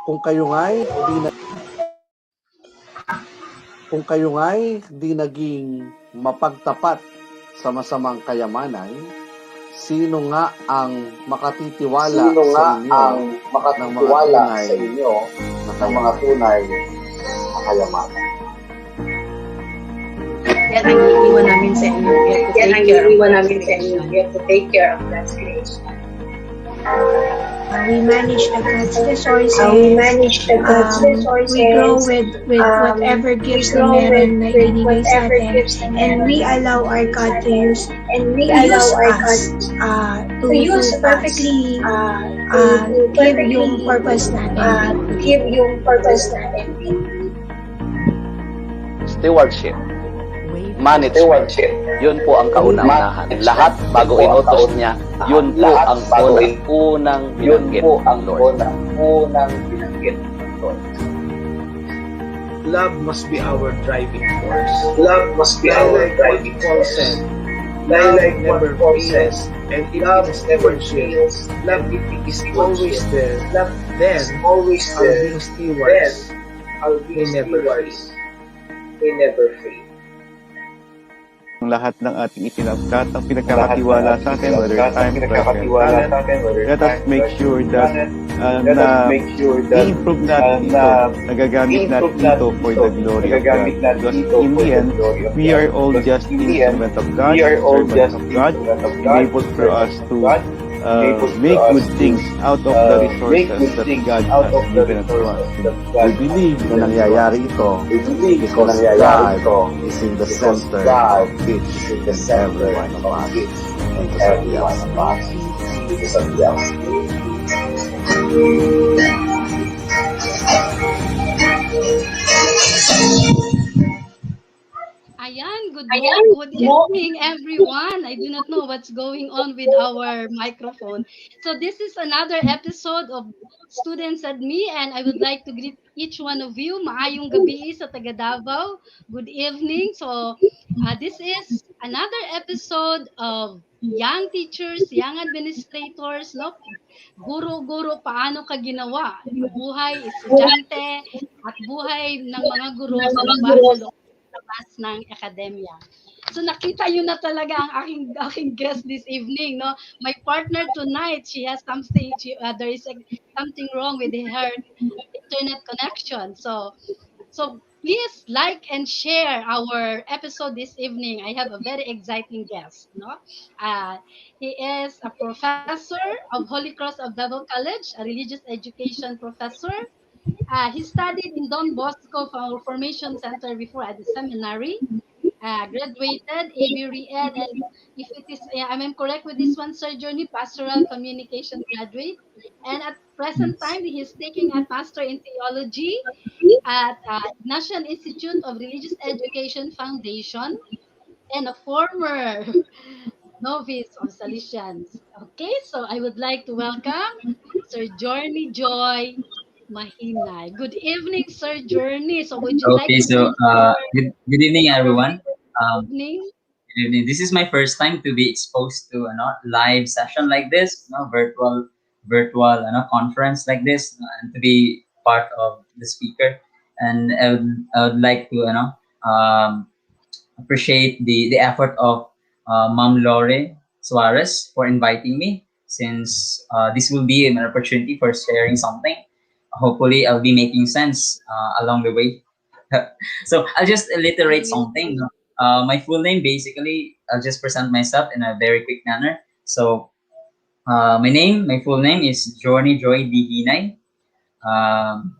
Kung kayo nga'y di naging mapagtapat sa masamang kayamanan, sino nga ang makatitiwala sa inyo ng mga tunay na kayamanan? Yan ang iiwan namin sa inyo. You have to take care of that creation. We manage the God's resources. We grow with whatever gifts na meron na ibinigay sa atin. And we allow our God to use us to perfectly give yung purpose natin. Stewardship. Management. Yun po ang kauna-unahan. Lahat bago inutos niya, yun po ang unang binanggit ng Lord. Love must be our driving force. Like Paul said, love never fails, and if it never fails, love is always there. Then, our being stewards will never fail. Lahat ng ating itinangkat, ang pinagkakatiwala sa atin, whether time, let us make sure that i-improve natin ito, nagagamit natin ito for the glory of God. Because in the end, we are all just instrument of God, servants of God, enabled for us to make good things out of the resources that God has given to us. We believe na nangyayari ito because God is in the center of each and every one of us. And to somebody else. good evening, everyone. I do not know what's going on with our microphone. So this is another episode of Students and Me, and I would like to greet each one of you. Maayong gabi sa taga Davao. Good evening. So this is another episode of young teachers, young administrators, no? Guro-guro, paano ka ginawa? Buhay estudyante at buhay ng mga guro sa labas ng akademya. So nakita yun na talaga ang aking guest this evening, no? My partner tonight, she has something, there is something wrong with her internet connection. So please like and share our episode this evening. I have a very exciting guest, no? He is a professor of Holy Cross of Davao College, a religious education professor. He studied in Don Bosco Formation Center before at the seminary. Graduated, AB Re-Ed, and if it is, I'm correct with this one, Sir Journey, Pastoral Communication graduate. And at present time, he is taking a Master in Theology at National Institute of Religious Education Foundation and a former novice of Salesians. Okay, so I would like to welcome Sir Journey Joy Mahinay. Good evening, Sir Journey. So would you like Okay, to so greet our good evening, everyone. Um, evening? Good evening. This is my first time to be exposed to a live session like this, virtual conference like this, and to be part of the speaker. And I would like to appreciate the effort of Ma'am Lore Suarez for inviting me. Since this will be an opportunity for sharing something, hopefully I'll be making sense along the way. So I'll just I alliterate will something. do. My full name, basically, I'll just present myself in a very quick manner. So my full name is Journey Joy Dihinay.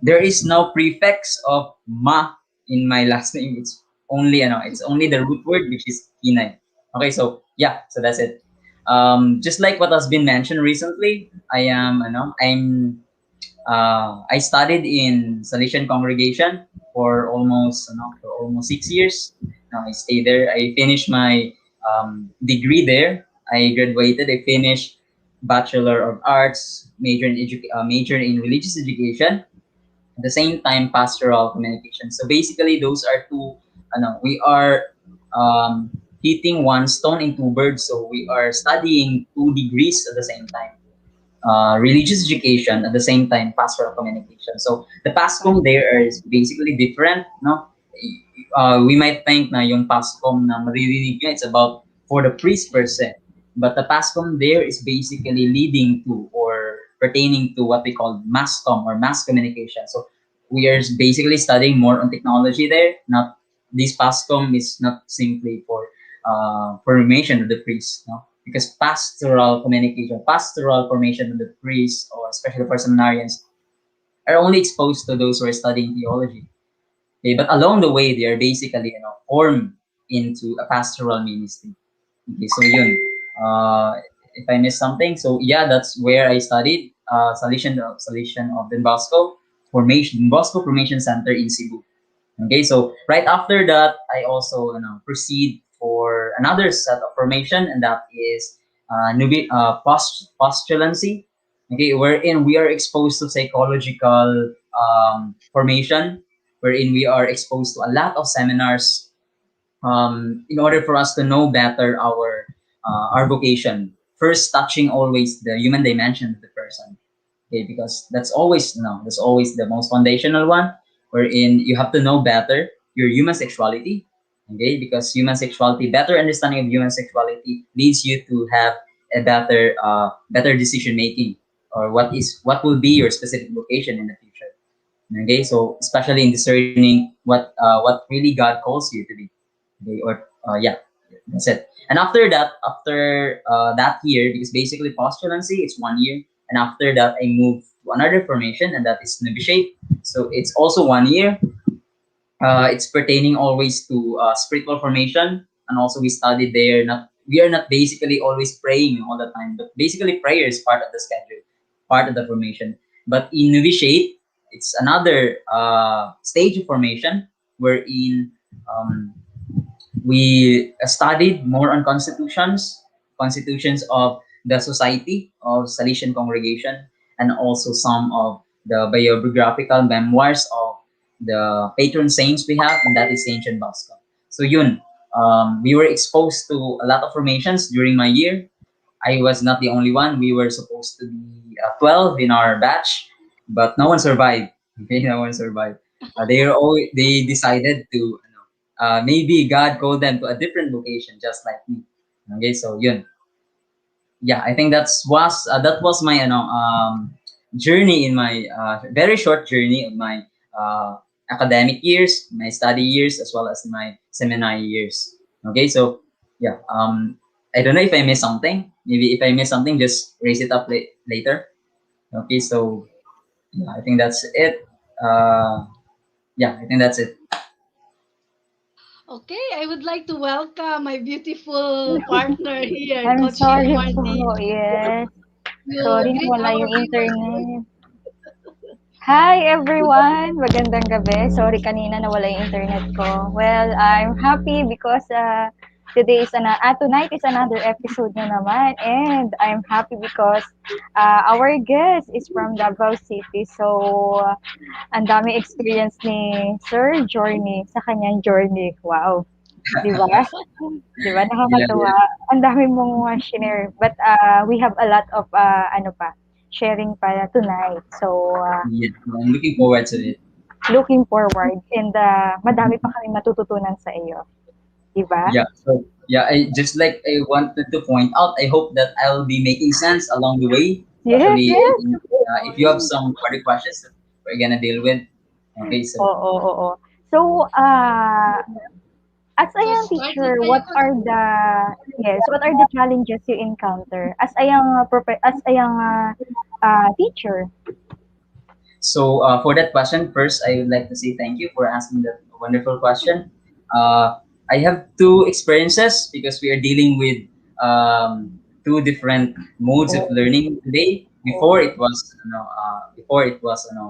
There is no prefix of ma in my last name. It's only the root word, which is Hinay. Okay, so yeah, so that's it. Just like what has been mentioned recently, I studied in Salesian congregation for almost 6 years. I stayed there. I finished my degree there. I graduated. I finished Bachelor of Arts, major in religious education. At the same time, pastoral communication. So basically, those are two. We are hitting one stone in two birds. So we are studying two degrees at the same time, religious education, at the same time pastoral communication. So the PASCOM there is basically different, no? We might think na yung PASCOM na maririnig nyo, it's about for the priest per se. But the PASCOM there is basically leading to or pertaining to what we call MASCOM or mass communication. So we are basically studying more on technology there. Not this PASCOM is not simply for formation of the priest, no? Because pastoral formation of the priests, or especially for seminarians, are only exposed to those who are studying theology. Okay, but along the way, they are basically formed into a pastoral ministry. Okay, so yun. If I missed something, so yeah, that's where I studied Salesian of Don Bosco Formation Center in Cebu. Okay, so right after that, I also proceed for another set of formation, and that is postulancy. Okay, wherein we are exposed to psychological formation, wherein we are exposed to a lot of seminars in order for us to know better our vocation. First, touching always the human dimension of the person. Okay, because that's always the most foundational one, wherein you have to know better your human sexuality. Okay, because human sexuality, better understanding of human sexuality leads you to have a better decision making, or what will be your specific vocation in the future. Okay, so especially in discerning what really God calls you to be. Okay, or yeah, that's it. And after that year, because basically postulancy, it's 1 year, and after that I moved to another formation, and that is novitiate. So it's also 1 year. It's pertaining always to spiritual formation, and also we studied there. Not We are not basically always praying all the time, but basically prayer is part of the schedule, part of the formation. But in novitiate, it's another stage of formation wherein um, we studied more on constitutions of the Society of Salesian Congregation, and also some of the biographical memoirs of the patron saints we have, and that is Saint John Bosco. So yun, we were exposed to a lot of formations during my year. I was not the only one. We were supposed to be 12 in our batch, but no one survived. Okay, no one survived. They decided to, maybe God called them to a different vocation, just like me. Okay, so yun. Yeah, I think that was my journey in my very short journey of my academic years, my study years, as well as my seminary years. Okay, so yeah, I don't know if I missed something. Maybe if I missed something, just raise it up later. Okay, so yeah, I think that's it. Yeah, I think that's it. Okay, I would like to welcome my beautiful partner here, I'm Coach Hugh sorry Martin. po, yes. You Sorry greet nawala our yung viewers. internet. Hi everyone! Magandang gabi. Sorry kanina nawala yung internet ko. Well, I'm happy because tonight is another episode na naman, and I'm happy because our guest is from Davao City. So, ang dami experience ni Sir Journey sa kanyang journey. Wow! Di ba? Di ba? Yeah, Nakakatuwa. yeah, Ang dami mong share. But we have a lot of sharing pa tonight. So, yeah. I'm looking forward to it. looking forward. And madami pa kami matututunan sa iyo. Di ba? Yeah. So yeah, I wanted to point out. I hope that I'll be making sense along the way, Yes, especially yes. if you have some further questions that we're gonna deal with. Okay, so Oo, oo, oo. So, as a So young start na teacher, tayo, Coach. what are the challenges you encounter as a young teacher? For that question, first I would like to say thank you for asking that wonderful question. Uh, I have two experiences because we are dealing with two different modes of learning today. Before it was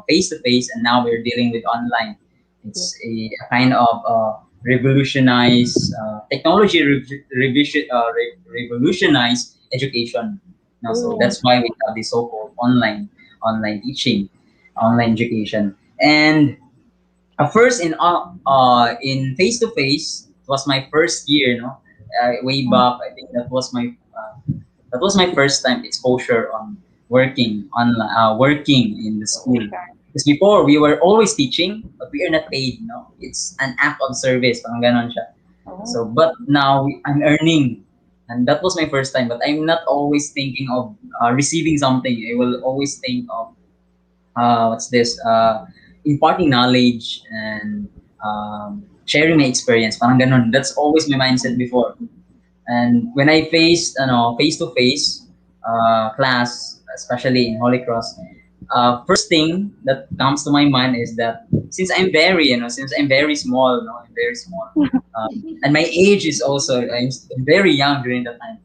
face to face, and now we're dealing with online. It's a kind of revolutionized technology, revolutionized education. So Oh, that's why we have the so-called online teaching, online education. And first in face to face, it was my first year. Way back, I think that was my first time exposure on working online, working in the school. Because before we were always teaching, but we are not paid. It's an act of service. Parang ganon siya. oh, So, but now I'm earning, and that was my first time. But I'm not always thinking of receiving something. I will always think of what's this imparting knowledge and sharing my experience. Parang ganon. That's always my mindset before. And when I faced, face to face class, especially in Holy Cross, first thing that comes to my mind is that since I'm very small, I'm very small, and my age is also I'm very young during that time,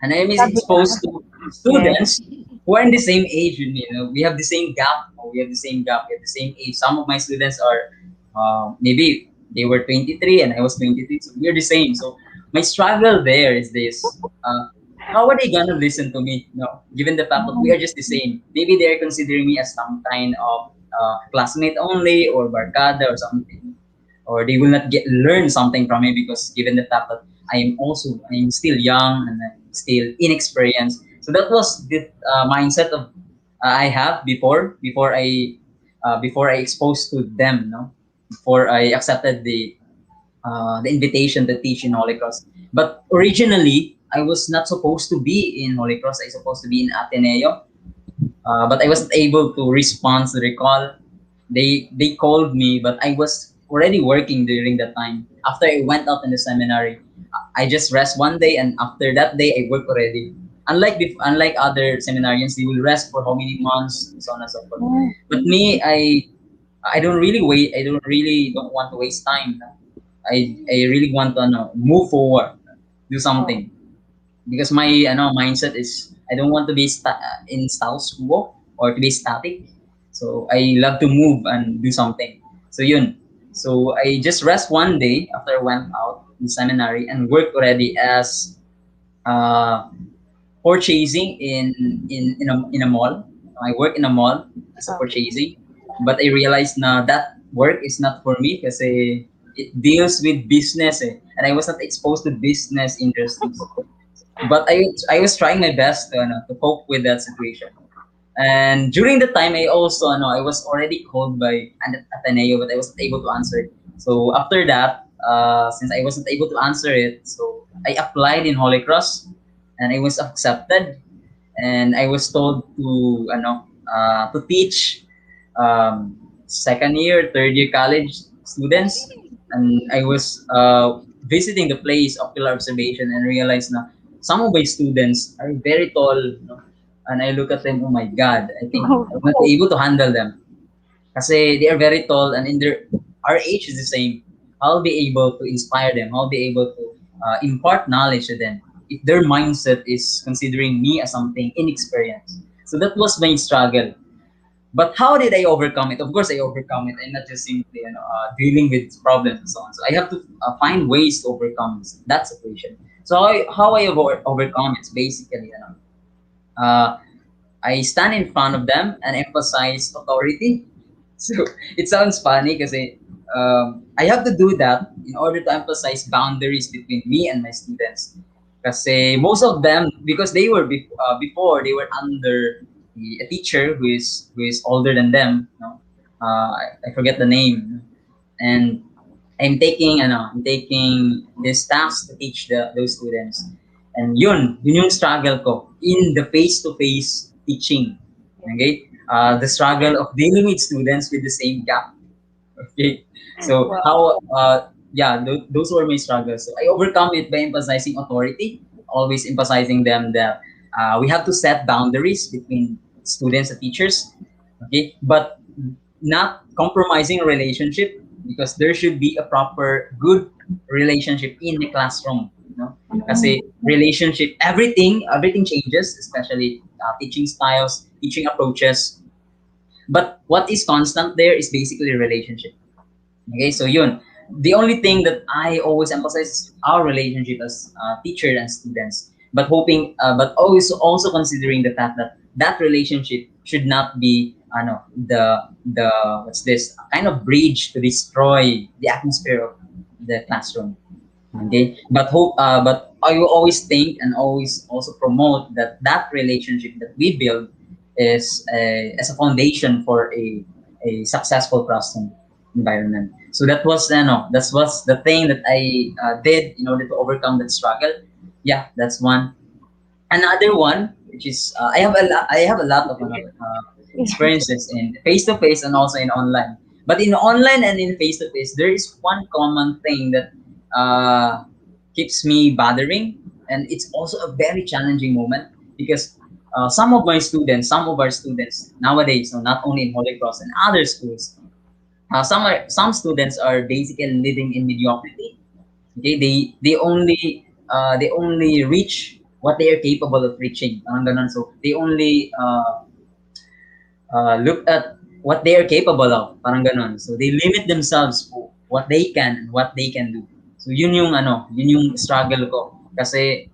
and I was sabi ka. exposed to Yes. students who are in the same age with me. We have the same gap. We have the same gap. We have the same age. Some of my students are maybe they were 23 and I was 23, so we're the same. So my struggle there is this: how are they gonna listen to me? Given the fact that we are just the same. Maybe they are considering me as some kind of classmate only or barkada or something, or they will not get learn something from me because given the fact that I'm still young and I'm still inexperienced. So that was the mindset of I have before I exposed to them, before I accepted the invitation to teach in Holy Cross. But originally, I was not supposed to be in Holy Cross. I was supposed to be in Ateneo, but I wasn't able to respond to the call. They called me, but I was already working during that time. After I went out in the seminary, I just rest one day, and after that day, I work already. Unlike other seminarians, they will rest for how many months, and so on and so forth. Mm, But me, I don't really wait. I don't want to waste time. I really want to move forward, do oh, something because my mindset is I don't want to be in status quo or to be static. So I love to move and do something. So yun. So I just rest one day after I went out. in seminary and worked already as uh, purchasing in a mall. I work in a mall as a Okay. purchasing, but I realized na that work is not for me kasi it deals with business and I was not exposed to business industries. But I was trying my best to cope with that situation. And during the time, I also I was already called by an Ateneo, but I wasn't able to answer it. So after that, since I wasn't able to answer it, so I applied in Holy Cross, and I was accepted, and I was told to teach second year, third year college students, and I was visiting the place, ocular observation, and realized na some of my students are very tall, and I look at them, oh my God, I think I will not be able to handle them. Kasi they are very tall and in our age is the same. I'll be able to inspire them. I'll be able to impart knowledge to them if their mindset is considering me as something inexperienced. So that was my struggle. But how did I overcome it? Of course, I overcome it. I'm not just simply dealing with problems and so on. So I have to find ways to overcome that situation. So how I overcome it is basically, uh, I stand in front of them and emphasize authority. So it sounds funny because I have to do that in order to emphasize boundaries between me and my students. Because most of them, because they were before they were under a teacher who is older than them. I forget the name, and I'm taking this task to teach those students. And yun yung struggle ko in the face-to-face teaching. Okay? The struggle of dealing with students with the same gap. Okay? So Wow. how those were my struggles. So I overcome it by emphasizing authority, always emphasizing them that we have to set boundaries between students and teachers. Okay? But not compromising relationship because there should be a proper good relationship in the classroom, kasi relationship, everything changes, especially teaching styles, teaching approaches, but what is constant there is basically relationship. Okay, so the only thing that I always emphasize is our relationship as teacher and students, but but always also considering the fact that that relationship should not be, the what's this kind of bridge to destroy the atmosphere of the classroom. Okay, but I will always think and always also promote that relationship that we build is as a foundation for a successful classroom environment. So that was the thing that I did in order to overcome that struggle. Yeah, that's one. Another one, which is I have a lot of experiences in face to face and also in online. But in online and in face to face, there is one common thing that uh, keeps me bothering, and it's also a very challenging moment because some of our students nowadays, so not only in Holy Cross and other schools, some students are basically living in mediocrity. Okay, they only reach what they are capable of reaching. Parang ganun. So they only look at what they are capable of. Parang ganun. So they limit themselves to what they can and what they can do. So yun yung struggle ko. Kasi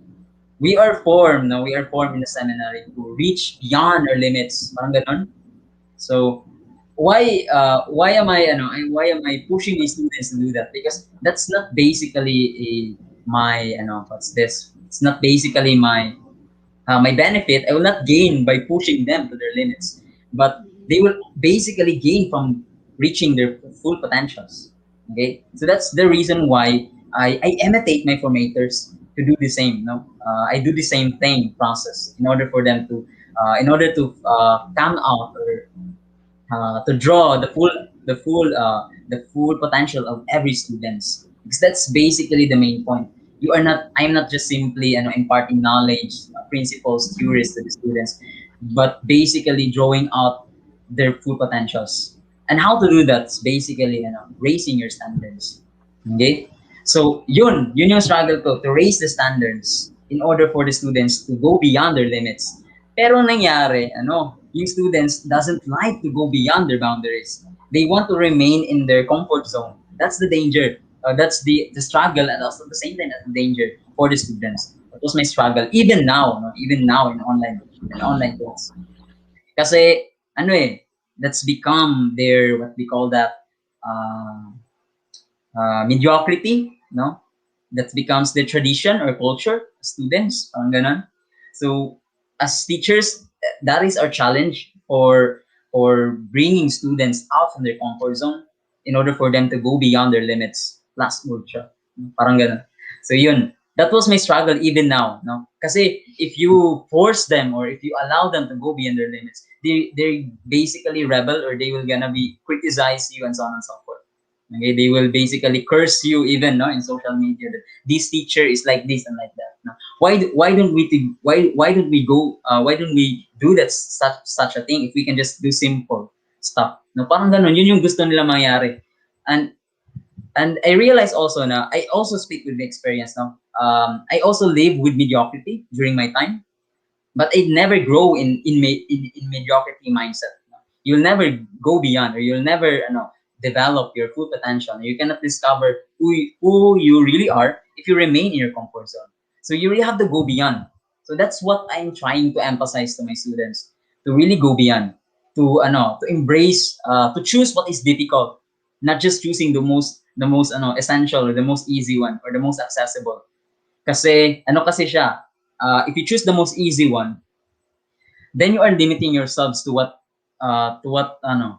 we are formed in the seminary to reach beyond our limits. Parang ganun. So why am I pushing my students to do that? Because that's not basically my what's this? It's not basically my benefit. I will not gain by pushing them to their limits, but they will basically gain from reaching their full potentials. Okay, so that's the reason why I imitate my formators to do the same. I do the same thing process in order for them to come out or to draw the full potential of every students, because that's basically the main point. I'm not just simply imparting knowledge, principles, theories to the students, but basically drawing out their full potentials. And how to do that is basically raising your standards. Okay, so yun yung struggle ko, to raise the standards in order for the students to go beyond their limits. Pero nangyari, yung students doesn't like to go beyond their boundaries. They want to remain in their comfort zone. That's the danger. That's the struggle, and also at the same time the danger for the students. That was my struggle even now, no? Even now in online class. Kasi ano that's become their what we call that uh, mediocrity, no? That becomes the tradition or culture of students, parang ganon. So as teachers, that is our challenge for bringing students out from their comfort zone in order for them to go beyond their limits. Last word siya. Parang ganon. So yun, that was my struggle even now, no? Kasi if you force them or if you allow them to go beyond their limits, they basically rebel or they will gonna be criticize you and so on and so forth. Okay, they will basically curse you even no in social media that this teacher is like this and like that. No? Why don't we why don't we go why don't we do that such a thing if we can just do simple stuff? No, parang ganun yun yung gusto nila mangyari. And I realize also na I also speak with the experience no. I also live with mediocrity during my time, but it never grow in mediocrity mindset. You'll never go beyond, or you'll never develop your full potential. You cannot discover who you really are if you remain in your comfort zone. So you really have to go beyond. So that's what I'm trying to emphasize to my students, to really go beyond, to embrace, to choose what is difficult, not just choosing the most essential or the most easy one or the most accessible. Kasi kasi siya, if you choose the most easy one, then you are limiting yourselves to what kung ano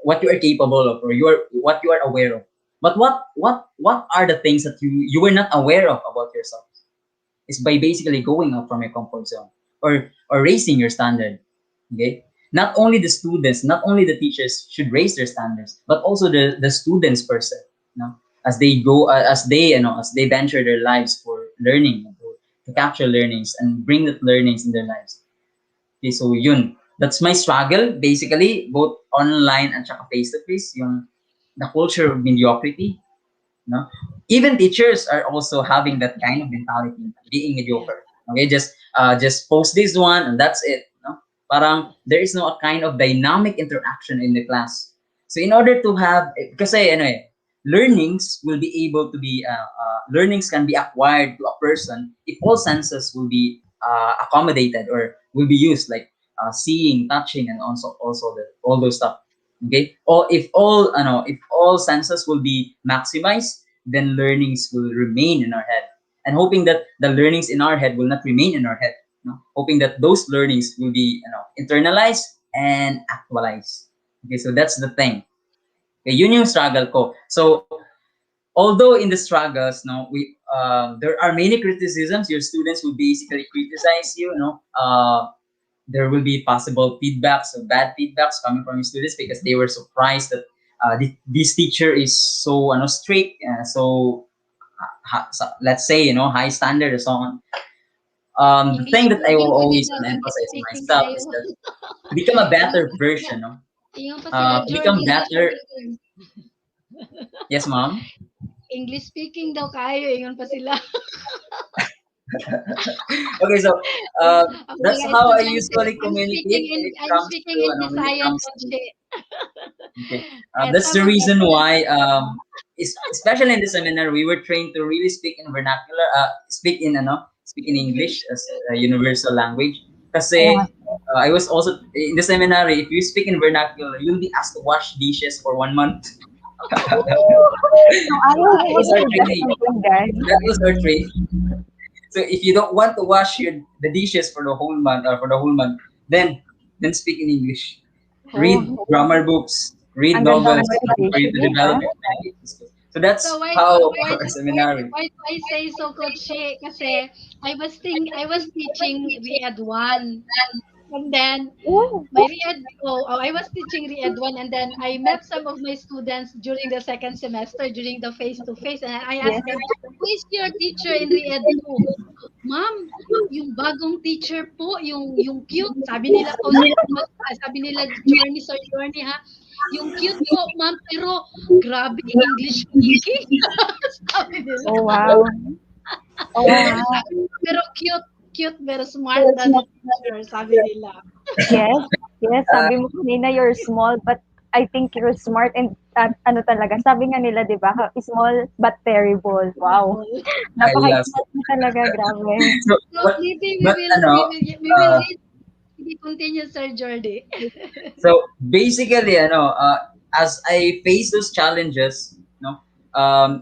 what you are capable of, or what you are aware of. But what are the things that you were not aware of about yourself? Is by basically going out from your comfort zone, or raising your standard. Okay, not only the students, not only the teachers should raise their standards, but also the students per se, as they go, as they venture their lives for learning, to capture learnings and bring that learnings in their lives. Okay, so yun, that's my struggle basically, both online and saka face to face, yung the culture of mediocrity. No? Even teachers are also having that kind of mentality, being mediocre. Okay, just post this one and that's it. No? Parang there is no a kind of dynamic interaction in the class. So in order to have, kasi learnings will be able to be learnings can be acquired to a person if all senses will be accommodated or will be used, like seeing, touching, and also all those stuff. Okay, or if all senses will be maximized, then learnings will remain in our head, and hoping that the learnings in our head will not remain in our head, hoping that those learnings will be internalized and actualized. Okay, so that's the thing. Okay, yun yung struggle ko. So although in the struggles, there are many criticisms. Your students will basically criticize you. There will be possible feedbacks or bad feedbacks coming from your students because they were surprised that this teacher is so strict, let's say high standard or so on. The English thing that I will speaking kasi always daw, English emphasize speaking myself kayo. is that to become a better version, Ingon pa sila, to Jordan, become English better. speaking. Yes, ma'am. English speaking daw kayo, ingon pa sila. Okay, so Ako that's mga how I estudyante, usually communicate when it I'm comes speaking to in when it Visayan, comes to. Teche. Okay, And that's some the of the reason students, why especially in the seminar we were trained to really speak in vernacular, speak in English as a universal language. Kasi I was also in the seminary. If you speak in vernacular, you'll be asked to wash dishes for 1 month. So, ayaw That mo was our mag-invest training. ng yun, guys. That was our training. So if you don't want to wash the dishes for the whole month, then speak in English. Read Oh, grammar books, read ang ganda ng novels for you reputation to niya, ha? develop your communication skills. So that's so how our seminary. why do I say so, Coach? Kasi I was teaching Re-Ed 1. And then Oh, my Re-Ed, I was teaching Re-Ed 1, and then I met some of my students during the second semester, during the face-to-face, and I yes. asked them, who is your teacher in Re-Ed 2? Ma'am, yung bagong teacher po, yung cute, sabi nila, sabi nila, Journey, Sir Journey, ha? Yung cute po, ma'am, pero grabe, English speaking. Sabi nila. Oh, wow. Oh, wow. Pero cute, pero smart na the teacher, sabi nila. Yes. Yes, sabi mo kanina you're small, but I think you're smart and ano talaga, sabi nga nila 'di ba, small but terrible. Wow, I love it. napaka-small niya talaga, grabe. So, So but, maybe but ano, we will uh, read. We continue, Sir Jordi. so basically, as I face those challenges,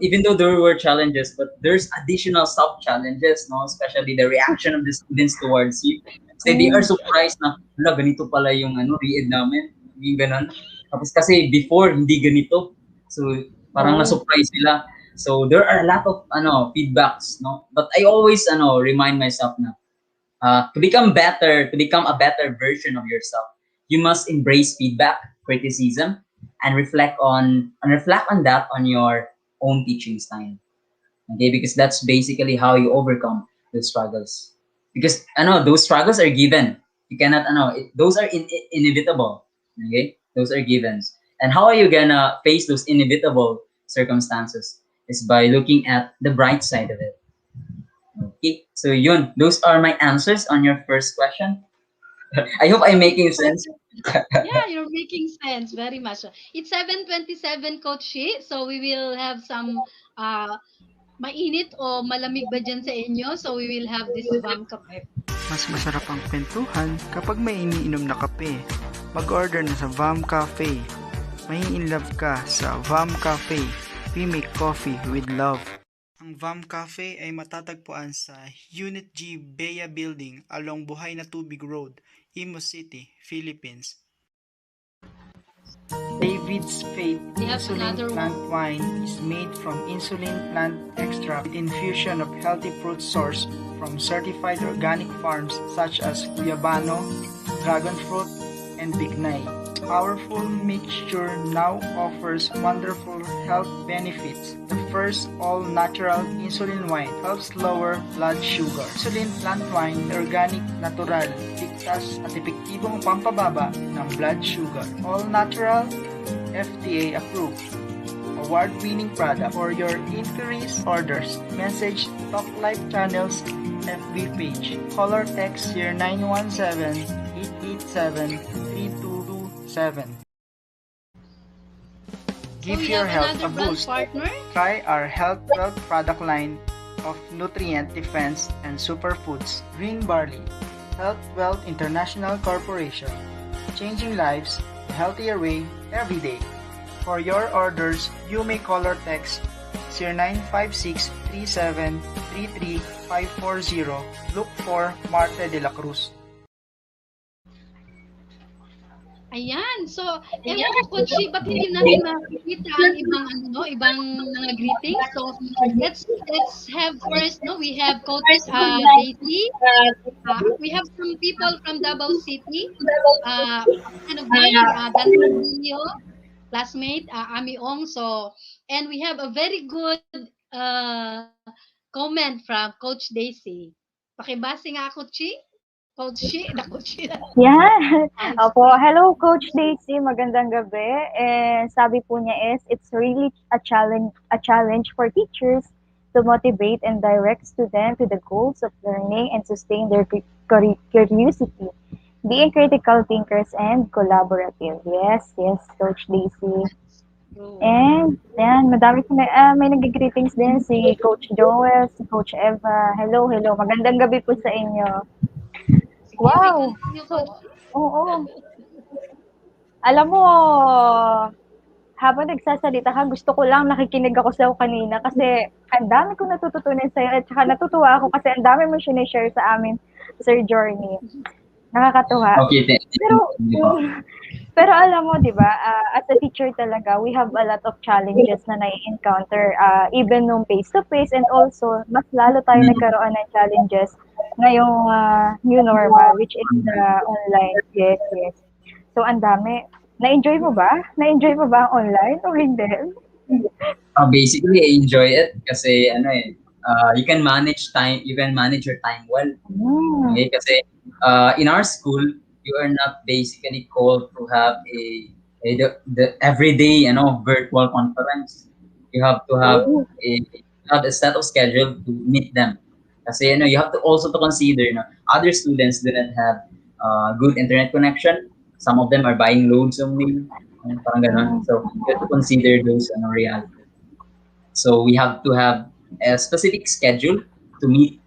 even though there were challenges, but there's additional sub challenges, no, especially the reaction of the students towards you. So they are Hmm, surprised na, hala, ganito pala yung read namin, yung ganon. Tapos kasi before hindi ganito, so parang oh, na-surprise sila. So there are a lot of feedbacks, no. But I always remind myself na to become better, to become a better version of yourself, you must embrace feedback, criticism, and reflect on that on your own teaching style. Okay, because that's basically how you overcome those struggles. Because I know those struggles are given. You cannot, those are inevitable. Okay, those are givens. And how are you gonna face those inevitable circumstances? Is by looking at the bright side of it. Okay, so yun, those are my answers on your first question. I hope I'm making sense. Yeah, you're making sense very much. It's 7:27, Coach Shi. So we will have some mainit o malamig ba dyan sa inyo? So we will have this VAM kape. Mas masarap ang kwentuhan kapag may iniinom na kape. Mag-order na sa VAM Cafe. May in love ka sa VAM Cafe. We make coffee with love. Ang VAM Cafe ay matatagpuan sa Unit G Bea Building along Buhay na Tubig Road, Imo City, Philippines. David's Faith We have Insulin another Plant Wine is made from insulin plant extract with infusion of healthy fruit sourced from certified organic farms such as Paano, dragon fruit, and bignay. Powerful mixture now offers wonderful health benefits. The first all-natural insulin wine helps lower blood sugar. Insulin plant wine, organic, natural, ligtas at epektibong pampababa ng blood sugar. All-natural, FDA approved. Award-winning product. For your inquiries, orders, message Talk Life Channels FB page. Color text 0917-887-3227. Give we your have health a another brand boost. partner. Try our Health Wealth product line of nutrient defense and superfoods. Green Barley. Health Wealth International Corporation. Changing lives a healthier way every day. For your orders, you may call or text 0956-3733-540. Look for Marte de la Cruz. Ayan. So, ewan ko, Coach Shi, ba't hindi natin makikita ang ibang mga greetings? So, let's have first, no? We have Coach Daisy. We have some people from Davao City. Ano ba yan? Dante Vilio, classmate, Ami Ong. So, and we have a very good comment from Coach Daisy. Pakibase nga, Coach Shi. Coach Shi, na Coach Shi. yeah. Opo, hello Coach Daisy, magandang gabi. And sabi po niya is, it's really a challenge for teachers to motivate and direct students to the goals of learning and sustain their curiosity. Being critical thinkers and collaborative. Yes, yes, Coach Daisy. And yan, madami po may nag-greetings din si Coach Joel, si Coach Eva. Hello, hello. Magandang gabi po sa inyo. Sige, Wow! we continue, Coach. Oo. Alam mo, habang nagsasalita ka, gusto ko lang nakikinig ako sa'yo kanina kasi ang dami kong natututunan sa'yo at saka natutuwa ako kasi ang dami mo sinishare sa amin, Sir Journey. Nakakatuwa. Okay, thank you. Pero, pero alam mo, di ba, as a teacher talaga, we have a lot of challenges na nai-encounter, even nung face-to-face and also, mas lalo tayo nagkaroon ng challenges ngayong new normal, which is online. Yes, yes. So, ang dami. Na-enjoy mo ba? Na-enjoy mo ba ang online o hindi? Basically, I enjoy it kasi you can manage your time well. Okay, kasi in our school, you are not basically called to have the everyday virtual conference. You have to have a set of schedule to meet them. Kasi you have to also to consider other students do not have good internet connection. Some of them are buying loads only. Parang ganon. So you have to consider those reality. So we have to have a specific schedule to meet.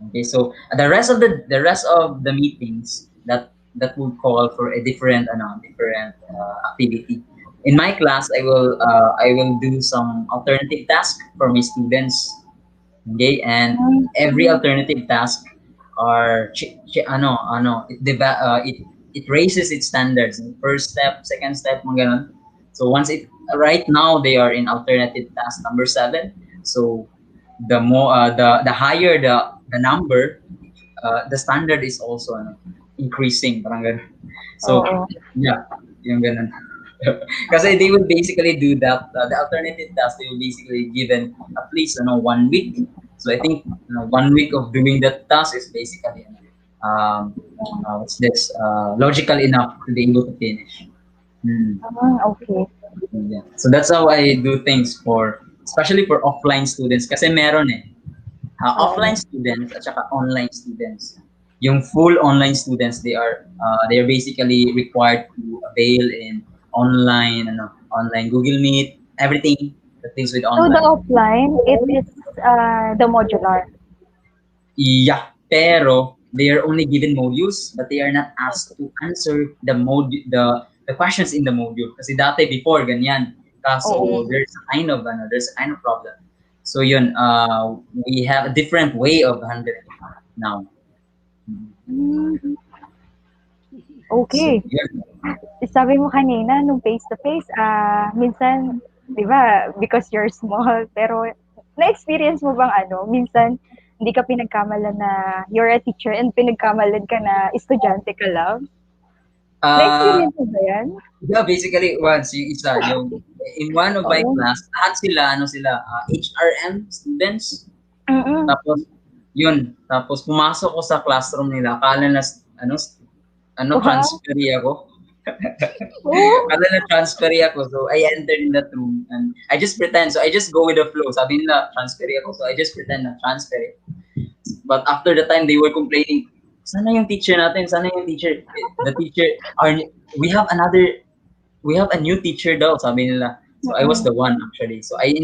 Okay, so the rest of the meetings that would call for a different activity. In my class, I will do some alternative task for my students. Okay, and every alternative task are it raises its standards. First step, second step, mga ganun. So once it right now they are in alternative task number 7. So the higher the number, the standard is also increasing, parang ganun. So Oo. yeah, yung ganun. Kasi they will basically do that. The alternative task, they will basically given at least 1 week. So I think 1 week of doing that task is basically what's this logical enough to be able to finish. Mm. Okay. Yeah. So that's how I do things for, especially for offline students. Kasi meron offline students at saka online students. Yung full online students, they are basically required to avail in online Google Meet, everything that deals with So the online. offline, it is the modular. Yeah, pero they are only given modules, but they are not asked to answer the questions in the module. Kasi dati before ganyan. Kaso there's a kind of problem. So yun, we have a different way of handling it now. So Okay. yun. Sabi mo kanina, nung face-to-face, minsan, di ba, because you're small, pero na-experience mo bang minsan, hindi ka pinagkamalan na you're a teacher and pinagkamalan ka na estudyante ka lang? Uh, Na-experience mo ba yan? yeah, basically once yung isa, yung in one of my Oo. class, lahat sila HRM students. Mm-mm. Tapos tapos pumasok ko sa classroom nila, akala na Wow. transferi ako. Oh. Akala na transferi ako. So I entered in that room and I just pretend. So I just go with the flow. Sabi nila transferi ako. So I just pretend na transferi. But after the time, they were complaining, sana yung teacher natin, sana yung teacher. The teacher, we have another, we have a new teacher daw, sabi nila. So I was the one actually. So I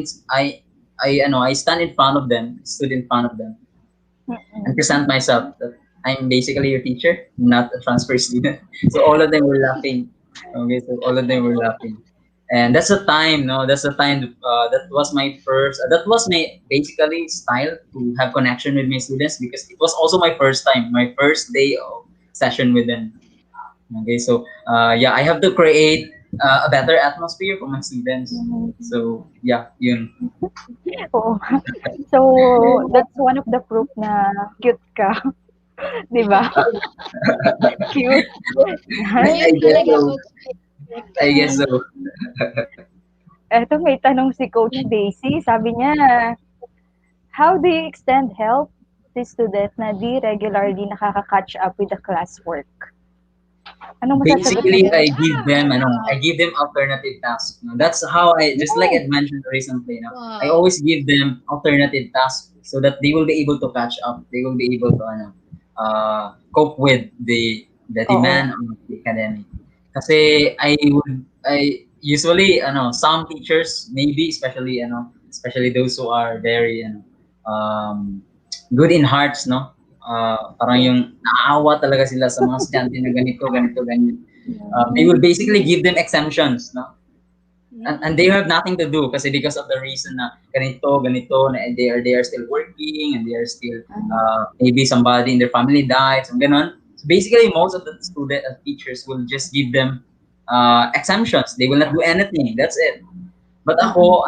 stand in front of them, stood in front of them, and present myself that I'm basically your teacher, not a transfer student. So all of them were laughing. Okay, so all of them were laughing. And that's the time, no, that's the time that was my first, that was my basically style to have connection with my students, because it was also my first time, my first day of session with them. Okay, so yeah, I have to create a better atmosphere for my students. So yeah, yun. Oo. So, that's one of the proof na cute ka. Di ba? Cute. I Yun guess talaga, so. Coach. I guess so. Eto, may tanong si Coach Daisy. Sabi niya, how do you extend help to student na di regularly nakaka-catch up with the classwork? Anong masasagot mo Basically, dyan? I give them alternative tasks. No? That's how just like I mentioned recently, I Wow. always give them alternative tasks so that they will be able to catch up. They will be able to cope with the Oo. demand of the academic. Kasi I usually some teachers, maybe especially those who are very um good in hearts, no? Parang yung naawa talaga sila sa mga estudyante na ganito, ganito, ganyan. They will basically give them exemptions, no? And they have nothing to do kasi because of the reason na ganito, ganito, na they are still working and they are still maybe somebody in their family died, so ganon. So basically, most of the teachers will just give them exemptions. They will not do anything. That's it. But ako,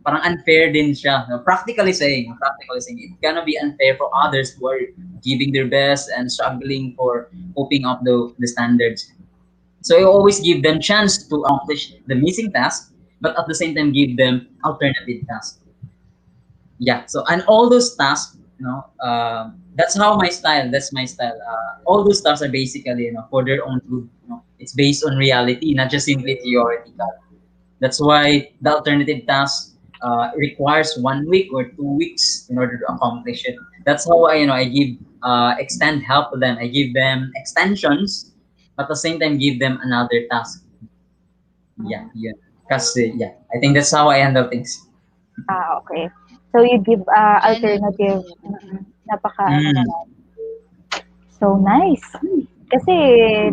parang unfair din siya. No? Practically saying, it's gonna be unfair for others who are giving their best and struggling for coping up the standards. So I always give them chance to accomplish the missing task, but at the same time give them alternative tasks. Yeah. So and all those tasks, that's how my style. That's my style. All those tasks are basically, for their own good. It's based on reality, not just simply theoretical. That's why the alternative task requires 1 week or 2 weeks in order to accomplish it. That's how I give extend help to them. I give them extensions, but at the same time give them another task. Yeah, yeah. Kasi, yeah, I think that's how I handle things. Okay. So you give Generous. alternative. Yeah. Napaka ano Mm. naman. So nice. Kasi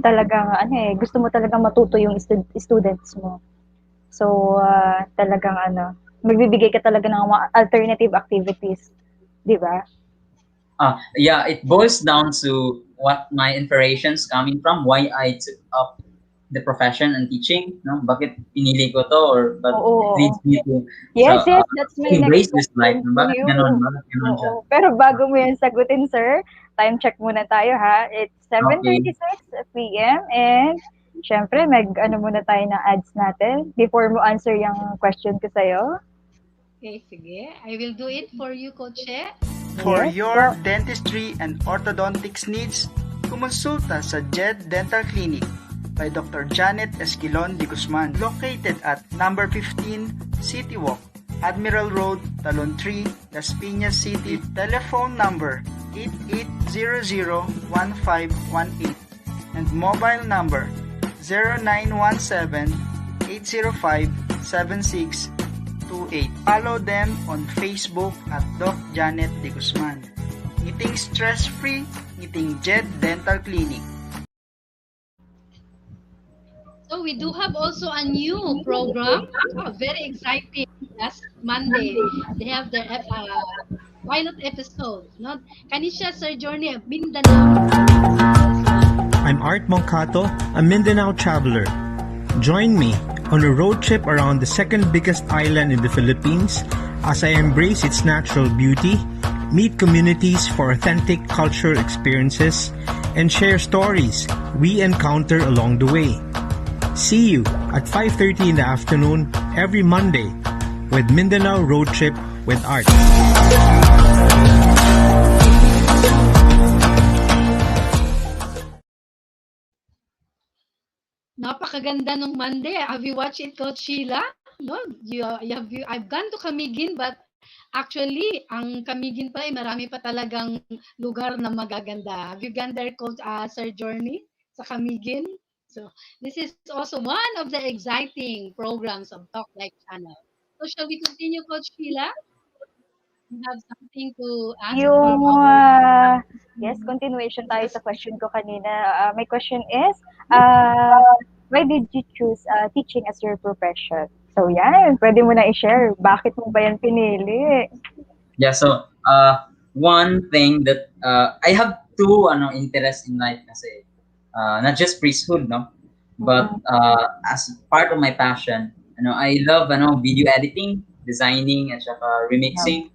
talagang ano gusto mo talagang matuto yung students mo. So talagang ano, magbibigay ka talaga ng mga alternative activities, 'di ba? Yeah, it boils down to what my inspirations coming from, why I took up the profession and teaching, no? Bakit pinili ko to or but Oo, it oo. leads me to Yes, sa yes, that's my next embrace this life. question No? to Bakit you. ganon? Bakit ganon siya? Oo. Pero bago mo yan sagutin, sir, time check muna tayo ha. It's Okay. 7:36 p.m. and syempre ano muna tayo ng ads natin before mo answer yung question ko sa'yo. Okay, sige. I will do it for you, Coach. For Yes your po. dentistry and orthodontics needs, kumonsulta sa JED Dental Clinic by Dr. Janet Esquilon de Guzman, located at number 15 City Walk, Admiral Road, Talon 3, Las Piñas City. Telephone number 8800-1518 and mobile number 0917-805-7628. Follow them on Facebook at Doc Janet De Guzman. Ngiting stress-free, ngiting JED Dental Clinic. So we do have also a new program. Oh, very exciting. Last Monday, they have their pilot episode. No? Kanisha Sir Journey of Mindanao. I'm Art Moncato, a Mindanao traveler. Join me on a road trip around the second biggest island in the Philippines as I embrace its natural beauty, meet communities for authentic cultural experiences, and share stories we encounter along the way. See you at 5:30 in the afternoon every Monday with Mindanao Road Trip with Art. Napakaganda nung Monday. Have you watched it, Coach Sheila? No, I've gone to Camiguin, but actually, ang Camiguin pa ay marami pa talagang lugar na magaganda. Have you gone there, Coach Sir Journey, sa Camiguin? So, this is also one of the exciting programs of Talk Like Channel. So, shall we continue, Coach Sheila? You have something to ask from Yung, our yes, continuation tayo sa question ko kanina. My question is, uh, why did you choose teaching as your profession? So yan, pwede mo na i-share. Bakit mo ba yan pinili? Yeah, so one thing that I have two interests in life kasi not just priesthood, no, but as part of my passion, I love video editing, designing at saka remixing.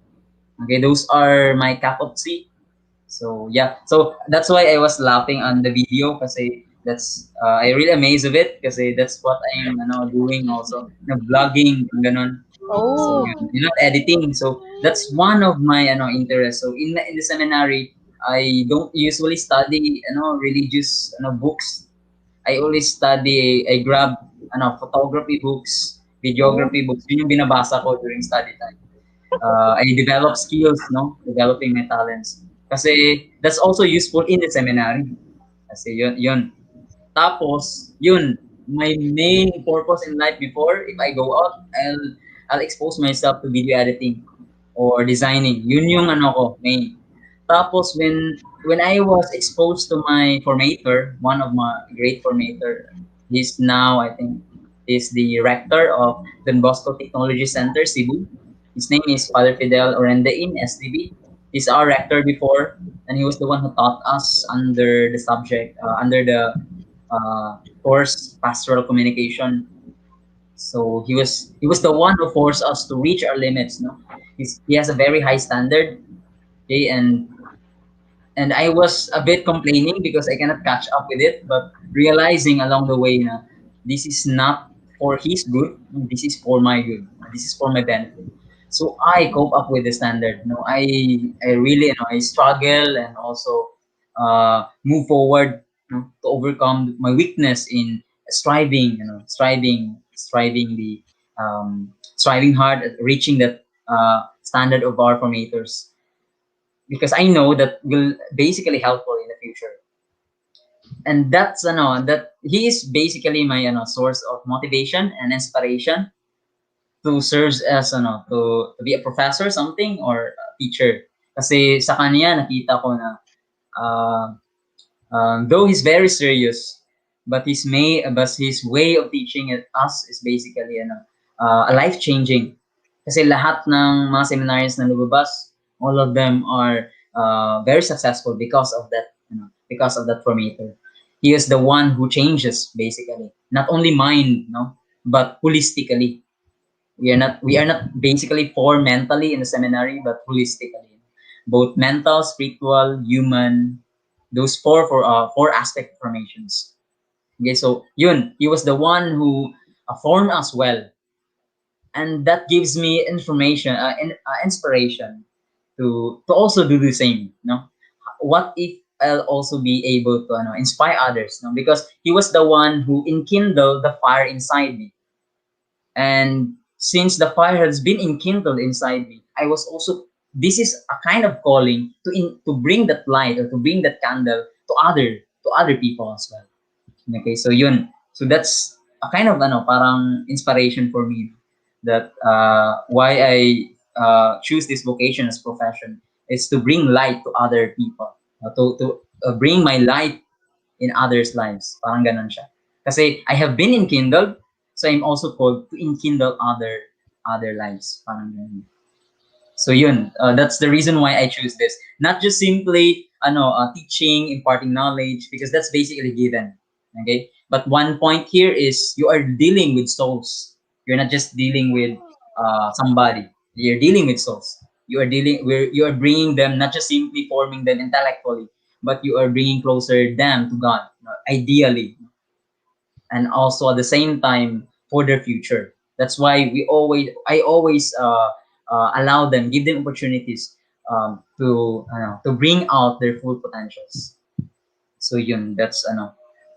Okay, those are my cup of tea. So yeah, so that's why I was laughing on the video kasi that's I really amazed of it kasi that's what I'm doing also, vlogging ganun. So Oh, not editing. So that's one of my interests. So in the seminary, I don't usually study religious books. I always study. I grab photography books, oh, videography books. Yun yung binabasa ko during study time. I develop skills, no, developing my talents. Kasi that's also useful in the seminary. Kasi yun. Tapos, yun, my main purpose in life before, if I go out, I'll expose myself to video editing or designing. Yun yung ko, main. Tapos, when I was exposed to my formator, one of my great formator, he's now, I think, is the rector of Don Bosco Technology Center, Cebu. His name is Father Fidel Orendain, SDB. He's our rector before, and he was the one who taught us under the subject, under the course pastoral communication. So he was the one who forced us to reach our limits. No, he has a very high standard. Okay, and I was a bit complaining because I cannot catch up with it, but realizing along the way na this is not for his good, this is for my good, this is for my benefit. So I cope up with the standard. I really I struggle and also move forward to overcome my weakness in striving, striving hard at reaching that standard of our formators because I know that will basically helpful in the future. And that's that he is basically my source of motivation and inspiration to serve as to be a professor something or a teacher. Kasi sa kanya nakita ko na uh, though he's very serious, but his way of teaching us is basically a life changing. Kasi lahat ng mga seminaries na lumabas, all of them are very successful because of that, because of that formator. He is the one who changes basically, not only mind, but holistically. We are not basically for mentally in the seminary, but holistically, both mental, spiritual, human, those four aspect formations. Okay, so yun, he was the one who formed us well, and that gives me information, inspiration to also do the same. What if I'll also be able to inspire others? Because he was the one who enkindled the fire inside me. And since the fire has been enkindled inside me, I was also, this is a kind of calling to bring that light or to bring that candle to other people as well. Okay, so yun. So that's a kind of parang inspiration for me, that why I choose this vocation as profession is to bring light to other people, to bring my light in others' lives. Parang ganun siya. Kasi I have been enkindled, so I'm also called to enkindle other lives. Parang ganun. So yun, that's the reason why I choose this. Not just simply teaching, imparting knowledge, because that's basically given. Okay? But one point here is you are dealing with souls. You're not just dealing with somebody. You're dealing with souls. You are bringing them, not just simply forming them intellectually, but you are bringing closer them to God, ideally, and also at the same time for their future. That's why I always allow them, give them opportunities to bring out their full potentials. So yun, that's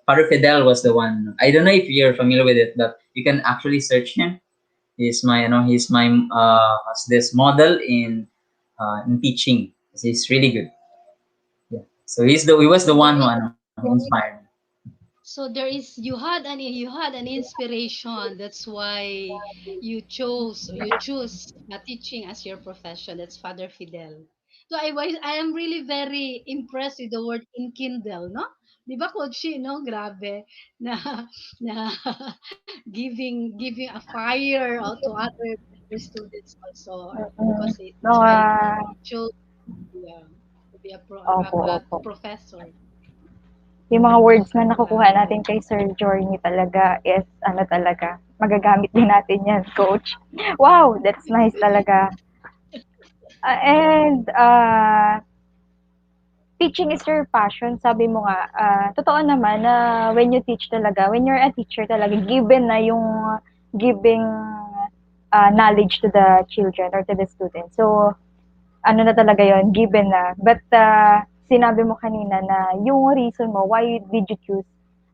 Father Fidel was the one. I don't know if you're familiar with it, but you can actually search him. He's this model in teaching. He's really good. Yeah. So he was the So one who it, inspired me. so there is you had an inspiration. That's why you choose teaching as your profession. That's Father Fidel. So I am really very impressed with the word enkindle, no? Di ba, Coach, no? Grabe na na giving a fire to other students also, because No, that's why you chose to be opo, a opo. professor. Yung mga words na nakukuha Grabe. natin kay Sir Journey talaga is talaga, magagamit din natin yan, Coach. Wow, that's nice talaga. And teaching is your passion, sabi mo nga, totoo naman na when you teach talaga, when you're a teacher talaga, given na yung giving knowledge to the children or to the students. So, ano na talaga yon, given na. But sinabi mo kanina na yung reason mo why did you choose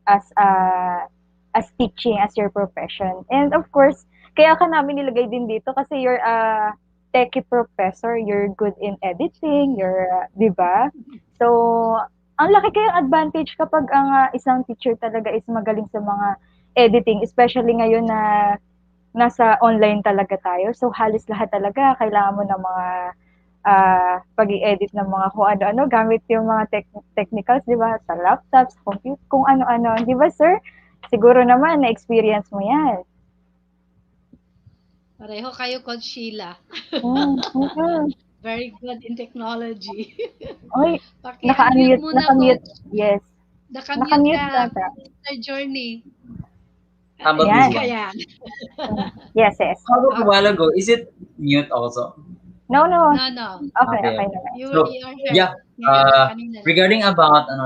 as as teaching as your profession. And of course, kaya ka namin nilagay din dito kasi you're a techie professor, you're good in editing, you're, 'di ba? So, ang laki kayang advantage kapag ang isang teacher talaga is magaling sa mga editing, especially ngayon na nasa online talaga tayo. So, halos lahat talaga kailangan mo ng mga pag edit ng mga kung ano-ano gamit yung mga technicals, 'di ba? Sa laptops, computer, kung ano-ano, 'di ba, sir? Siguro naman na-experience mo 'yan. Pareho kayo, Coach Sheila. Mm. Very good in technology. Oy, Paki-unmute muna, naka-mute. Coach. Yes. Naka-mute Naka-mute ka, ata. Mr. Journey. How about this Yan. one? Kaya. Yes, yes. How about a while Okay. ago? Is it mute also? No. No, no. Okay, Okay, okay okay. naman. So You are heard. yeah, Ngayon lang, kanina lang.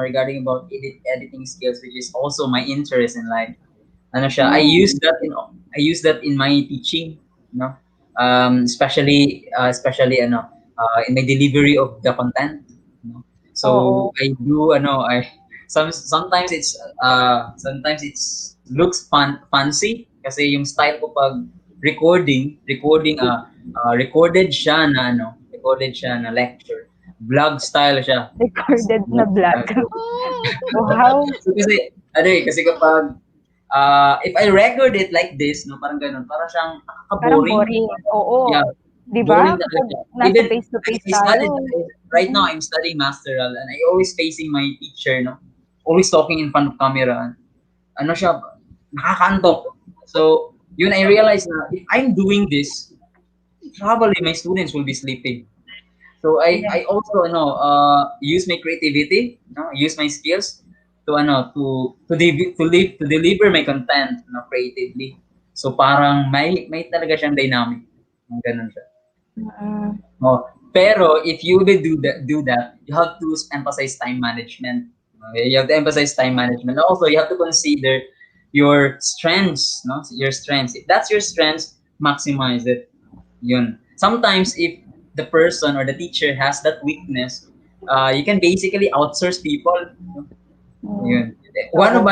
regarding about editing skills, which is also my interest in life. Ano siya, I use that in my teaching, you know, especially in my delivery of the content, you know. So Oo. I do I sometimes it's looks fancy kasi yung style ko pag recording recorded siya na lecture, vlog style siya. Recorded na vlog. Oh. Wow. So kasi, kasi kapag, if I record it like this, no, parang ganun, parang siyang Parang nakaka-boring. boring. Oo. Yeah, 'Di ba? boring talaga Kapag siya. nasa Even, face-to-face I tayo. studied, right now, I'm studying masteral, and I always facing my teacher, no, always talking in front of camera. Ano siya, nakakantok. So, yun, I realized na, if I'm doing this, probably my students will be sleeping. So Yes. I also use my creativity, use my skills to to deliver my content, creatively. So parang may talaga siyang dynamic. Ganun siya. Mm. Oh, pero if you will do that, you have to emphasize time management. Okay? You have to emphasize time management. Also, you have to consider your strengths, no? Your strengths. If that's your strengths, maximize it. Yun. Sometimes if the person or the teacher has that weakness, you can basically outsource people. No? Mm. Yun. One of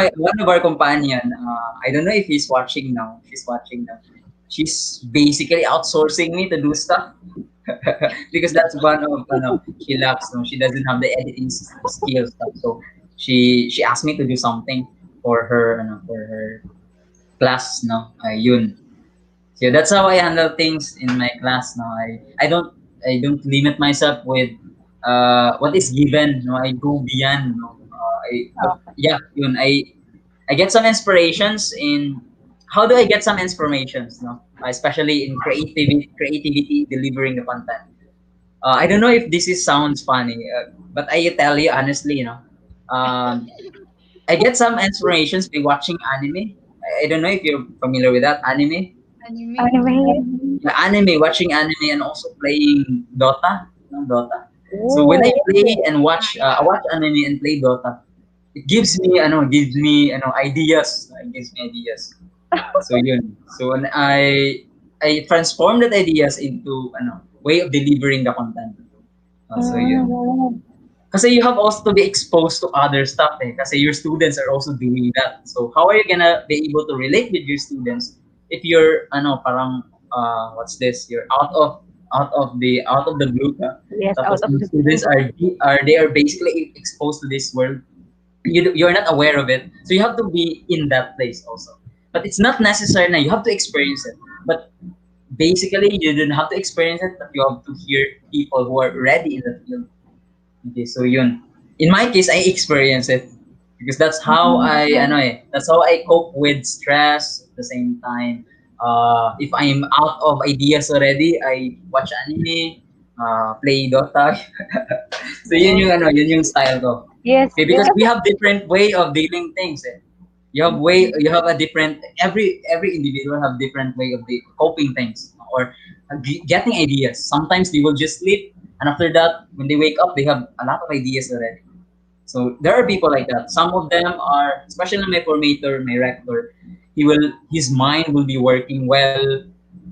our companion, I don't know if he's watching now. She's watching now. She's basically outsourcing me to do stuff because that's one of she lacks. No, she doesn't have the editing skills. So she asked me to do something for her class. No, yun. So that's how I handle things in my class. No, I don't limit myself with what is given. No, I go beyond. No, but yeah, yun. I get some inspirations in how do I get some inspirations. No, especially in creativity delivering the content. I don't know if this is sounds funny, but I tell you honestly, um, I get some inspirations by watching anime. I don't know if you're familiar with that anime. Anime. Anime. The anime, watching anime, and also playing Dota. Dota. So when I Oh. play and watch, I watch anime and play Dota, it gives me ideas. It gives me ideas. So yun. So when I transform that ideas into way of delivering the content. So yun. Mm. Kasi you have also to be exposed to other stuff kasi your students are also doing that. So how are you gonna be able to relate with your students if you're parang what's this? You're out of the group. Yes, out Tapos of yung the students blue. are basically exposed to this world. You're not aware of it. So you have to be in that place also. But it's not necessary na you have to experience it. But basically you don't have to experience it, but you have to hear people who are ready in the field. Okay, so yun. In my case, I experience it because that's how that's how I cope with stress at the same time. If I'm out of ideas already, I watch anime, play Dota. So yun yung style ko. Yes, Okay, because we kasi have different way of dealing things. You have a different every individual have different way of coping things or getting ideas. Sometimes they will just sleep, and after that, when they wake up, they have a lot of ideas already. So there are people like that. Some of them are, especially my formator, my rector, his mind will be working well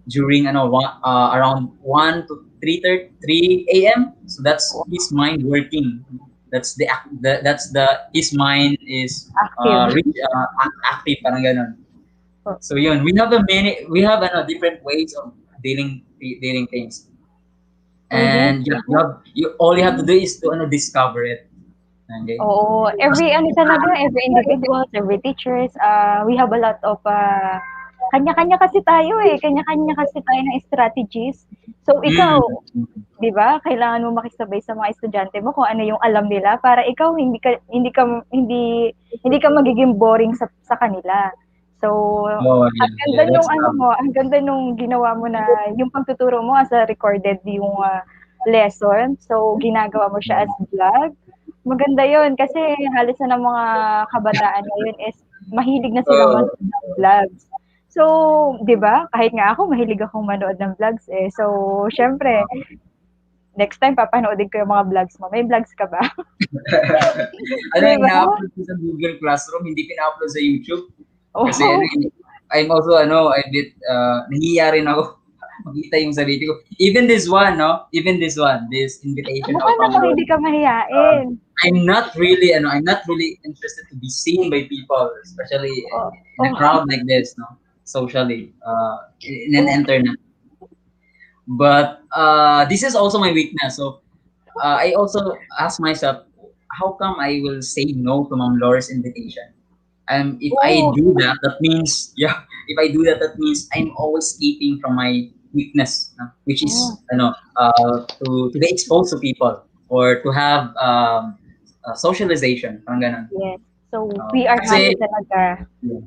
during around 1 to 3 a.m. So that's his mind working. That's the his mind is active. active parang ganun. So yun, we have different ways of dealing things. Oh, yes. And all you have to do is to discover it. Okay? Oo, every individuals, every teachers, we have a lot of, kanya-kanya kasi tayo kanya-kanya kasi tayo ng strategies. So ikaw, Mm. 'di ba, kailangan mo makisabay sa mga estudyante mo kung ano yung alam nila para ikaw hindi ka magiging boring sa kanila. So, Oh, yeah, that's ang ganda nung ginawa mo na yung pagtuturo mo as a recorded yung, lesson. So, ginagawa mo siya as vlog. Maganda yun kasi halos na ng mga kabataan ngayon is mahilig na silang manood ng vlogs. So, 'di ba, kahit nga ako mahilig akong manood ng vlogs So, siyempre next time papanoodin ko yung mga vlogs mo. May vlogs ka ba? Di ba? ina-upload ko sa Google Classroom, hindi pina-upload sa YouTube. Kasi Oo. I'm also a bit nahihiya rin ako makita yung sarili ko. Even this one, this invitation Mukha namang hindi ka mahiyain. I'm not really interested to be seen by people, especially in a crowd like this, socially, in an internet. But this is also my weakness. So I also ask myself, how come I will say no to Ma'am Laura's invitation? If I Oh, do that, that means yeah. If I do that, that means I'm always escaping from my weakness, no? Which oh, is to be exposed to people or to have socialization, parang ganun. yes. So, we are happy Kasi talaga. yeah.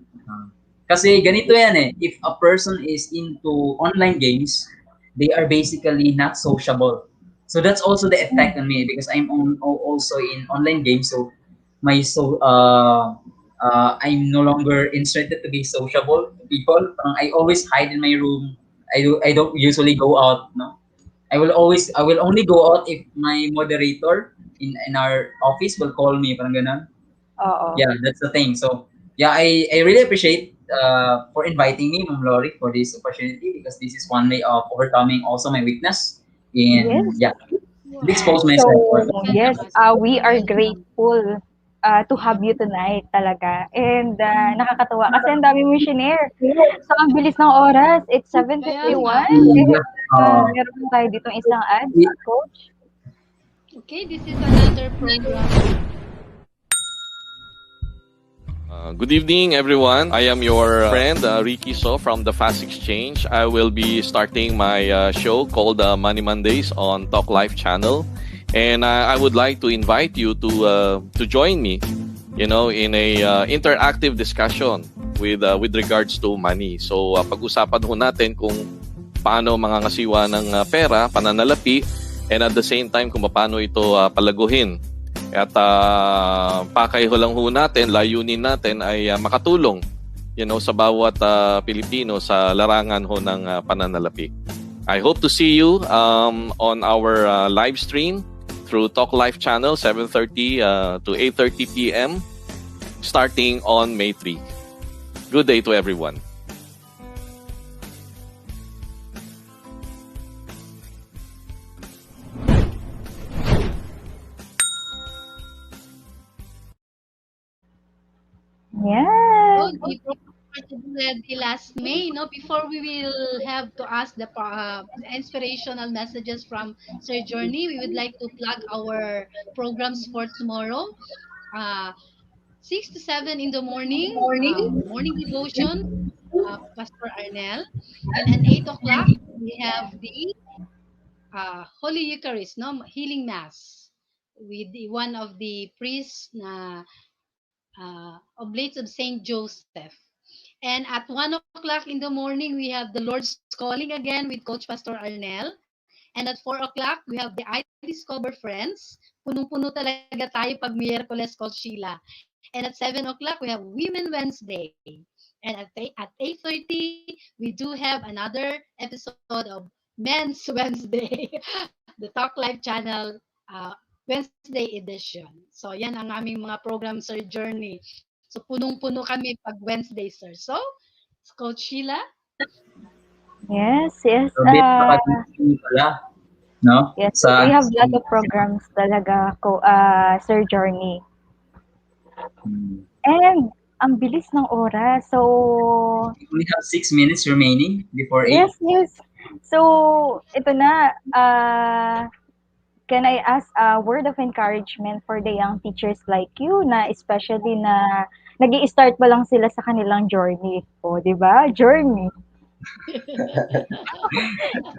Kasi ganito yan eh. If a person is into online games, they are basically not sociable. So that's also the effect on me because also in online games. So my I'm no longer interested to be sociable to people. I always hide in my room. I don't usually go out. No, I will only go out if my moderator in our office will call me. Parang ganun. Oo. Yeah, that's the thing. So yeah, I really appreciate for inviting me, Ma'am Lori, for this opportunity because this is one way of overcoming also my weakness in Yes. yeah, to expose Wow. So, myself or yes, Welcome. we are Welcome. grateful to have you tonight talaga. And nakakatuwa kasi ang dami mo shinare. So, ang bilis ng oras. It's Kaya nga. 7:51. yeah. And meron tayo ditong isang ads, It- coach. Okay, this is another program. Good evening, everyone. I am your friend, Ricky So from the Fast Exchange. I will be starting my show called Money Mondays on Talk Life channel. And I would like to invite you to join me, in a interactive discussion with regards to money. So, pag-usapan ho natin kung paano mangangasiwa ng pera, pananalapi, and at the same time kung paano ito palaguhin. At pakay ho lang ho natin, layunin natin ay makatulong sa bawat Pilipino sa larangan ho ng pananalapi. I hope to see you on our live stream through Talk Life channel 7:30 to 8:30 p.m. starting on May 3. Good day to everyone. Yes. So, the program started already last May, no? Before we will have to ask the inspirational messages from Sir Journey, we would like to plug our programs for tomorrow. Uh, 6 to 7 in the morning, morning devotion, Pastor Arnel. And at 8 o'clock, we have the Holy Eucharist, no? Healing Mass with one of the priests na Oblates of Saint Joseph. And at 1 o'clock in the morning, we have the Lord's Calling again with Coach Pastor Arnel. And at 4 o'clock, we have the I Discover Friends. Punong-puno talaga tayo pag Miyerkules, Coach Sheila. And at 7 o'clock, we have Women Wednesday. And at 8:30, we do have another episode of Men's Wednesday, the Talk Live channel Wednesday edition. So, yan ang aming mga program, Sir Journey. So, punong-puno kami pag Wednesday, sir. So, Coach Sheila? Yes, yes. a bit nakadisting pala, no? Yes, we Sa have lot of programs talaga, Sir Journey. And ang bilis ng oras. So, we only have 6 minutes remaining before 8. yes, yes. So, ito na. Can I ask a word of encouragement for the young teachers like you na especially na nag-i-start pa lang sila sa kanilang journey po, di ba? Journey.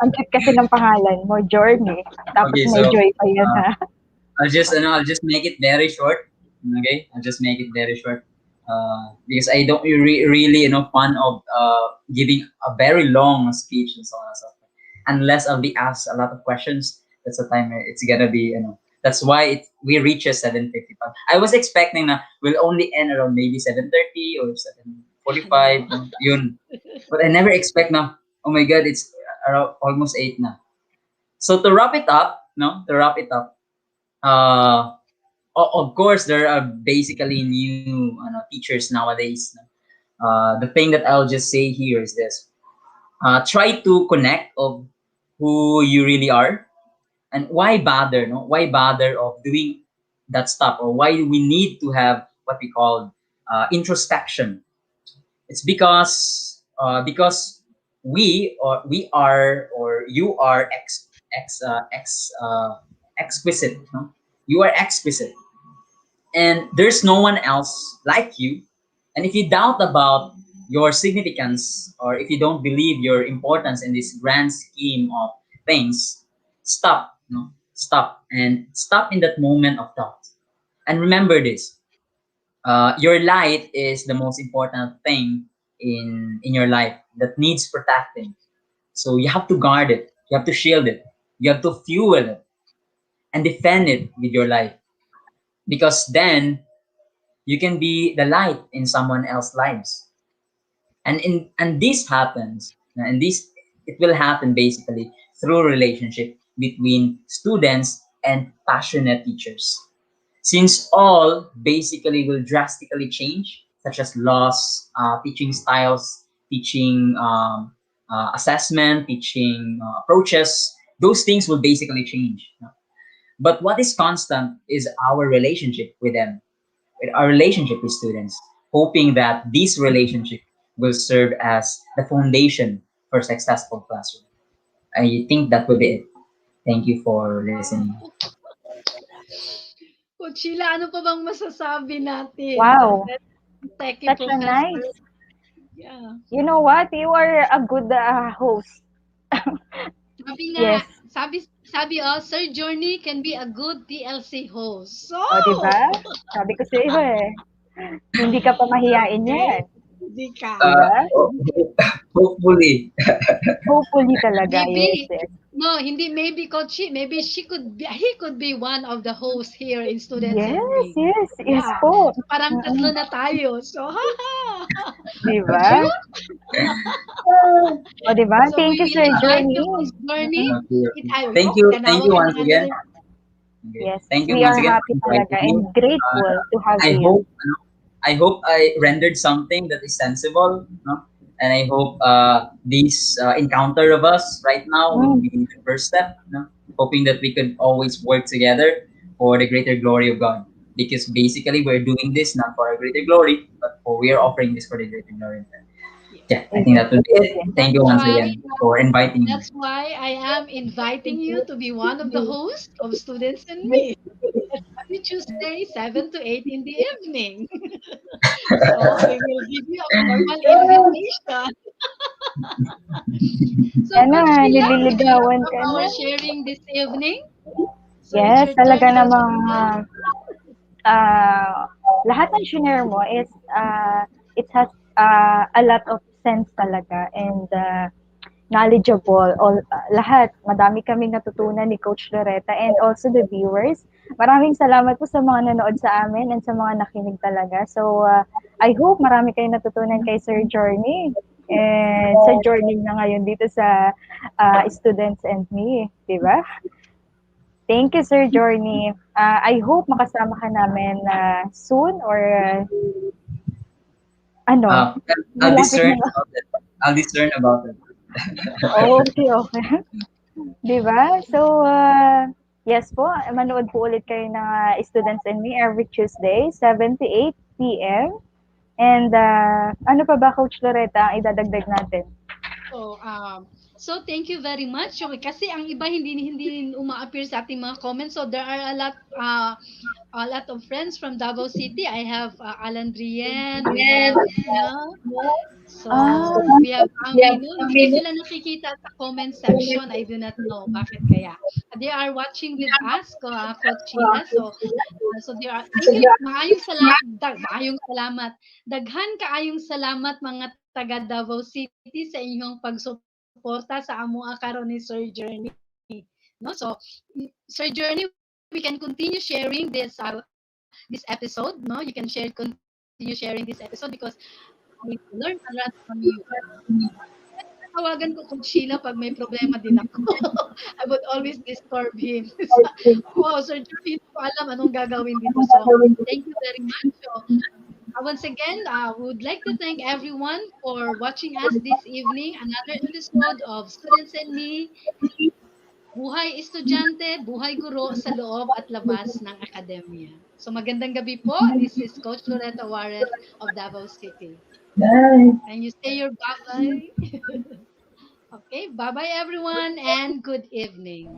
Ang cute kasi ng pangalan mo, Journey. Tapos Okay, may so joy pa yun, ha? I'll just make it very short. Okay, I'll just make it very short. Because I don't really fun of giving a very long speech and so on and so forth. Unless I'll be asked a lot of questions, that's the time it's gonna be That's why we reach 7:55. I was expecting na we'll only end around maybe 7:30 or 7:45. Yun. But I never expect na. Oh my God, it's around almost 8 na. So to wrap it up, uh, of course there are basically new teachers nowadays. The thing that I'll just say here is this: try to connect of who you really are and why bother. No, why bother of doing that stuff, or why we need to have what we call introspection. It's because we are or you are ex exquisite. No? You are exquisite. And there's no one else like you. And if you doubt about your significance, or if you don't believe your importance in this grand scheme of things, stop. No? Stop. And stop in that moment of doubt. And remember this. Your light is the most important thing in your life that needs protecting. So you have to guard it. You have to shield it. You have to fuel it and defend it with your life. Because then you can be the light in someone else's lives. And this happens, and this it will happen basically through relationship between students and passionate teachers. Since all basically will drastically change, such as laws, teaching styles, teaching assessment, teaching approaches, those things will basically change. But what is constant is our relationship with them, with our relationship with students, hoping that this relationship will serve as the foundation for successful classroom. I think that would be it. Thank you for listening. Coach Sheila, ano pa bang masasabi natin? Wow, That's Teche such a professor. nice. Yeah. You know what? You are a good host. Sabi nga, Yes. sabi Sir Journey can be a good TLC host. So, O, di ba? Sabi ko sa iyo eh. Hindi ka pa mahiyain okay. yan. Hindi ka. Di ba? Hopefully. Hopefully talaga. Yes, Maybe, yes. no, hindi maybe Coach Shi, maybe he could be one of the hosts here in Students and Yes, Me. yes, yes Yeah. po. So, parang tatlo Mm-mm. na tayo. So, Di Would ba? you? O, di ba? So, Thank we you, will Sir invite Journey. you, Coach Journey. Mm-mm. Thank Ganawa you ka once ng again. ano. Yes, Thank you we once are again happy for talaga inviting me. and grateful to have I you. hope I hope I rendered something that is sensible, no? And I hope this encounter of us right now will be the first step, no? Hoping that we could always work together for the greater glory of God. Because basically we're doing this not for our greater glory, but we are offering this for the greater glory of God. Yeah, I think that would be it. Thank you once again for inviting me. That's why I am inviting you to be one of the hosts of Students and Me. Every Tuesday, 7 to 8 in the evening. So, we will give you a formal invitation. So, Yan na, Coach Sheila, would you nililigawan wrap ka up na. our sharing this evening? So, it's Yes, your talaga turn, Coach namang Sheila. lahat ng shinare mo is it has a lot of sense talaga and knowledgeable. All, lahat, madami kaming natutunan ni Coach Loretta and also the viewers. Maraming salamat po sa mga nanood sa amin and sa mga nakinig talaga. So, I hope marami kayong natutunan kay Sir Journey and sa journey na ngayon dito sa Students and Me, di ba? Thank you, Sir Journey. I hope makasama ka namin soon or ano? I'll Malapit discern na. about it. I'll discern about it. Okay, okay. Di ba? So, yes po, manood po ulit kayo ng Students and Me every Tuesday, 7 to 8 p.m. And ano pa ba, Coach Loretta, ang idadagdag natin? So thank you very much. Okay, kasi ang iba hindi uma-appear sa ating mga comments. So there are a lot of friends from Davao City. I have Alan Drien, we have So, we have Angelo. Hindi ko sila nakikita sa comment section. I do not know. Bakit kaya? They are watching with us, Coach Sheila. So they are, thank you. Maayong salamat. Daghan kaayong salamat mga taga Davao City sa inyong pagsuporta sa amo karon ni Sir Journey. No? So, Sir Journey, we can continue sharing this episode. No, you can continue sharing this episode because I learned a lot from you. Tawagan ko Coach Sheila pag may problema din ako. I would always disturb him. Sir Joey, hindi ko alam anong gagawin dito. So, thank you very much. So, once again, I would like to thank everyone for watching us this evening. Another episode of Students and Me, Buhay Estudyante, Buhay Guro sa loob at labas ng akademya. So magandang gabi po. This is Coach Loretta Juarez of Davao City. Bye. And you say your bye-bye. Okay, bye-bye everyone and good evening.